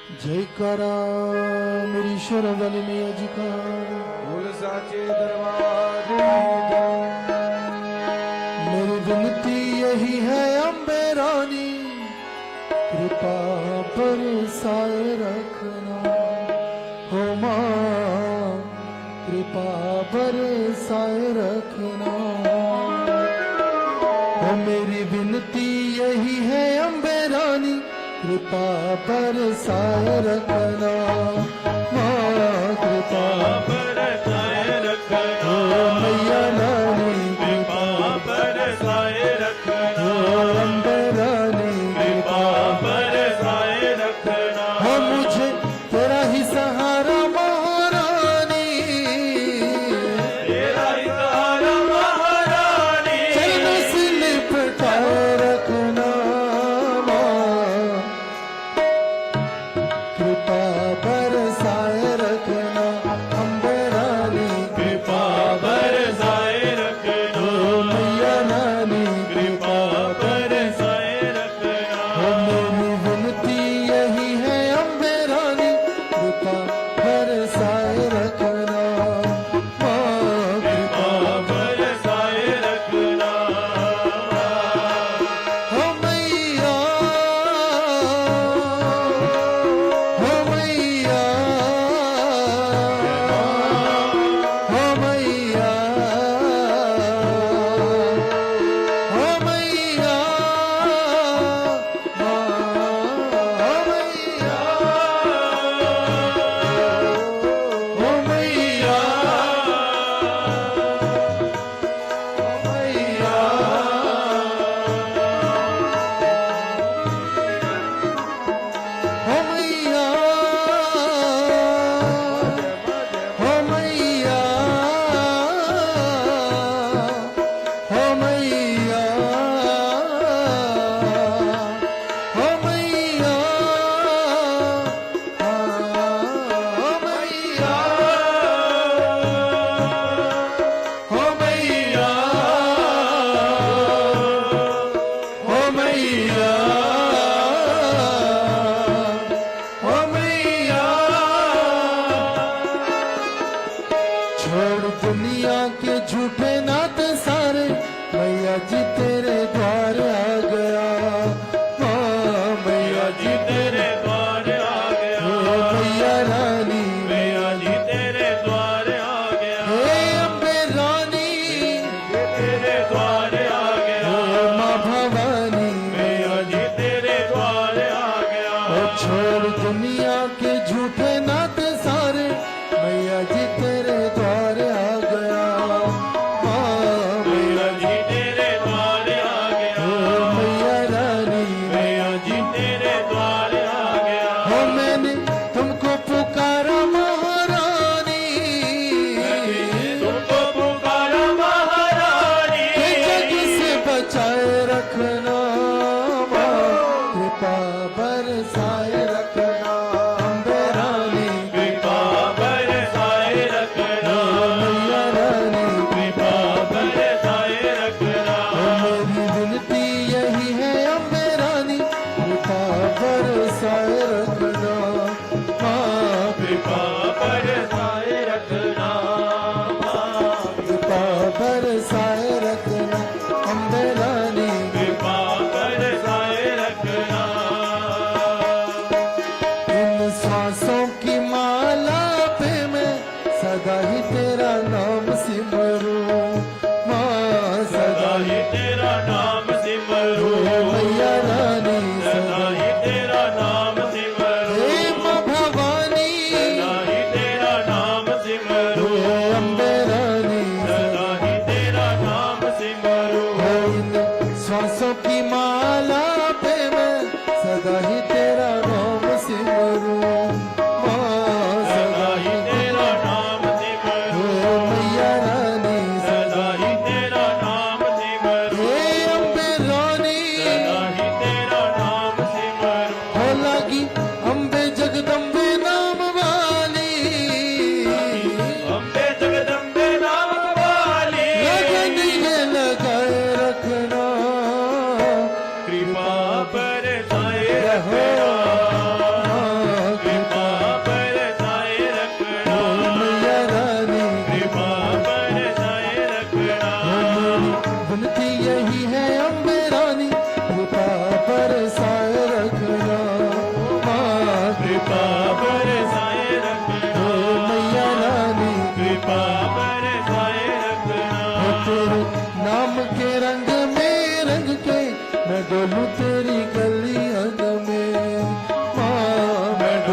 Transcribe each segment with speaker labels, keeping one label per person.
Speaker 1: जयकारा मेरी शरण वाली मैया जी का।
Speaker 2: बोल साचे दरबार की
Speaker 1: मेरी विनती यही है अम्बे रानी, कृपा बरसाए रखना। हो माँ कृपा बरसाए रखना। हो मेरी विनती यही है अम्बे रानी, कृपा बरसाए रखना। माँ कृपा
Speaker 3: बरसाए रखना।
Speaker 1: मैया रानी
Speaker 3: कृपा बरसाए रखना।
Speaker 1: अम्बे रानी
Speaker 3: कृपा बरसाए रखना।
Speaker 1: हो मुझे तेरा ही सहारा महारानी,
Speaker 3: तेरा ही सहारा महारानी।
Speaker 1: चरण से लिपटाए रखना। माँ कृपा बरसाए रखना। अम्बे रानी
Speaker 3: कृपा बरसाए रखना।
Speaker 1: मैया रानी
Speaker 3: कृपा बरसाए रखना।
Speaker 1: हो मेरी विनती यही है अम्बे रानी, कृपा बरसाए रखना। माँ
Speaker 3: कृपा बरसाए रखना।
Speaker 1: हो मैया, हो मैया, हो मैया, हो मैया, हो मैया, हो मैया, हो मैया, हो मैया, हो मैया, हो मैया, हो मैया, हो मैया, हो मैया, हो मैया। छोड़ दुनिया के झूठे नाते सारे, मैया जी तेरे द्वार आ गया। माँ मैया जी
Speaker 3: जी तेरे द्वार आ गया।
Speaker 1: हो मैया रानी,
Speaker 3: मैया जी तेरे द्वार आ गया।
Speaker 1: हे अम्बे रानी,
Speaker 3: तेरे द्वार आ गया।
Speaker 1: हो माँ भवानी,
Speaker 3: मैया जी तेरे द्वार आ गया।
Speaker 1: हो छोड़ दुनिया के झूठे नाते सारे, मैया जी तेरे द्वार आ गया। माँ
Speaker 3: मैया जी तेरे द्वार आ गया।
Speaker 1: हो मैया रानी,
Speaker 3: मैया जी तेरे द्वार आ गया।
Speaker 1: हो मैंने तुमको पुकारा महारानी,
Speaker 3: तुमको पुकारा महारानी।
Speaker 1: के जग से बचाए रखना। माँ कृपा बरसाए रखना। अम्बे रानी
Speaker 3: कृपा बरसाए रखना।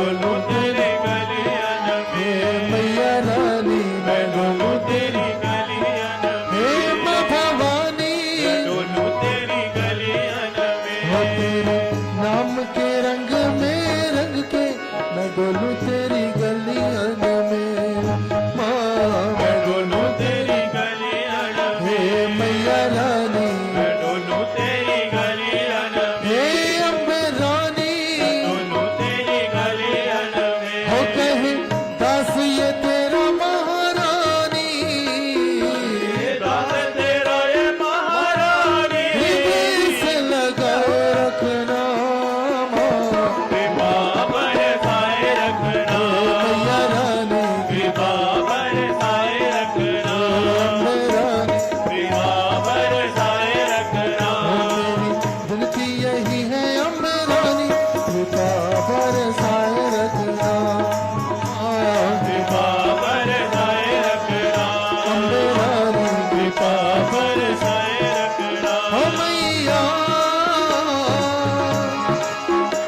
Speaker 3: डोलूं तेरे गलियन में
Speaker 1: मैया रानी
Speaker 3: मैं डोलूं तेरी गलियन
Speaker 1: हे
Speaker 3: में
Speaker 1: माँ भवानी
Speaker 3: मैं डोलूं तेरी गलियन
Speaker 1: हो
Speaker 3: में
Speaker 1: तेरे नाम के रंग में रंग के मैं डोलूं तेरी गलियन में माँ
Speaker 3: मैं डोलूं तेरी गलियन
Speaker 1: हे
Speaker 3: में
Speaker 1: मैया रानी
Speaker 3: मैं डोलूं तेरी गलियन
Speaker 1: हे
Speaker 3: में
Speaker 1: अम्बे रानी
Speaker 3: डोलूं तेरी गलियन
Speaker 1: हो
Speaker 3: में
Speaker 1: कहे दास ये तेरा महारानी
Speaker 3: दास तेरा ये महारानी
Speaker 1: हृदय से लगाए रखना माँ
Speaker 3: कृपा बरसाए रखना
Speaker 1: मैया रानी
Speaker 3: कृपा बरसाए रखना
Speaker 1: अम्बे रानी
Speaker 3: कृपा बरसाए रखना
Speaker 1: मेरी विनती यही है अम्बे रानी कृपा बरसाए रखना
Speaker 3: कृपा बरसाए रखना
Speaker 1: अम्बे रानी
Speaker 3: कृपा बरसाए रखना
Speaker 1: हो मैया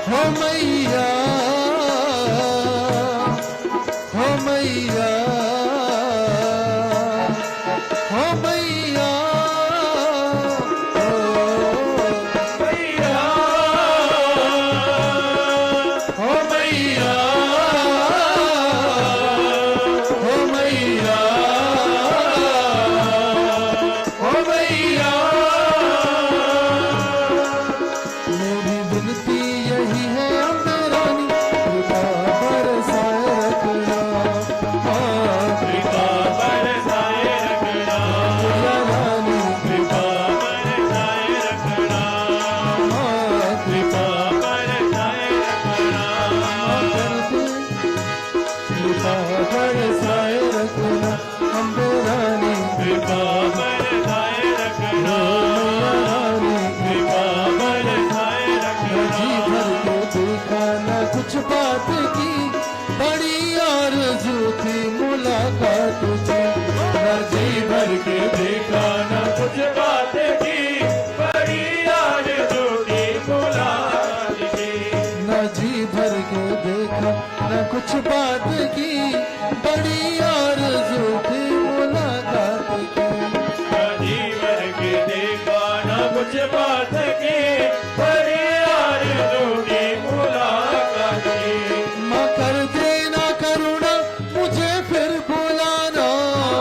Speaker 1: हो मैया हो मैया हो मैया
Speaker 3: मैया
Speaker 1: हो मैया हो मैया हो मैया मेरी विनती यही है अम्बे रानी कृपा बरसाए रखना
Speaker 3: कृपा बरसाए रखना
Speaker 1: मैया रानी
Speaker 3: कृपा बरसाए रखना कृपा बरसाए रखना
Speaker 1: कृपा बरसाए रखना अम्बे रानी
Speaker 3: कृपा बरसाए रखना कृपा बरसाए
Speaker 1: जी
Speaker 3: रखना
Speaker 1: भर के देखा न कुछ बात की बड़ी आरज़ू थी मुलाकात की न जी भर के
Speaker 3: देखा न कुछ बात की बड़ी आरज़ू की मुलाकात की
Speaker 1: न जी भर के देखा न कुछ बात की बड़ी आरज़ू थी मुलाकात की
Speaker 3: जीवन के देखा न कुछ बात की बड़ी आरज़ू की मुलाकात की
Speaker 1: माँ कर देना करुणा मुझे फिर बुलाना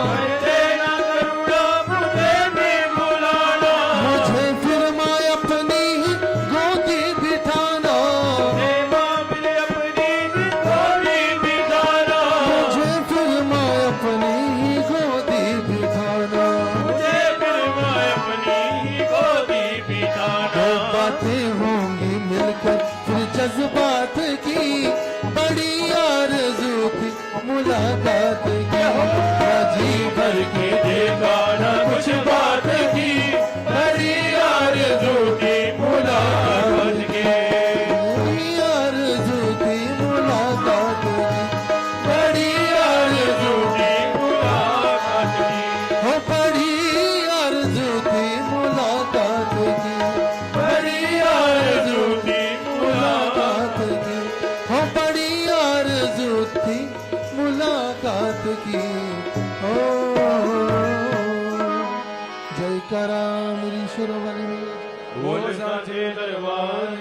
Speaker 3: कर देना करुणा मुझे भी बुलाना
Speaker 1: मुझे फिर माँ अपनी ही गोदी बिठाना
Speaker 3: हे मामले अपनी गोदी बिठाना
Speaker 1: मुझे फिर माँ अपनी ही गोदी बिठाना
Speaker 3: मुझे फिर मैं अपनी गोदी
Speaker 1: दो
Speaker 3: बिठाना
Speaker 1: बातें होंगी मिलकर फिर जज्बात की बड़ी आरज़ू थी मुलाकात की जी भर के
Speaker 3: देखा न कुछ बात की बड़ी आरज़ू की मुलाकात की
Speaker 1: बड़ी आरज़ू थी मुलाकात की
Speaker 3: बड़ी आरज़ू की मुलाकात की
Speaker 1: हो बड़ी आरज़ू थी मुलाकात की
Speaker 3: बड़ी आरज़ू की मुलाकात
Speaker 1: मुलाकात की हो बड़ी आरज़ू थी मुलाकात की ओ जय करा मेरी सुरवरी
Speaker 3: बोल साचे दरबार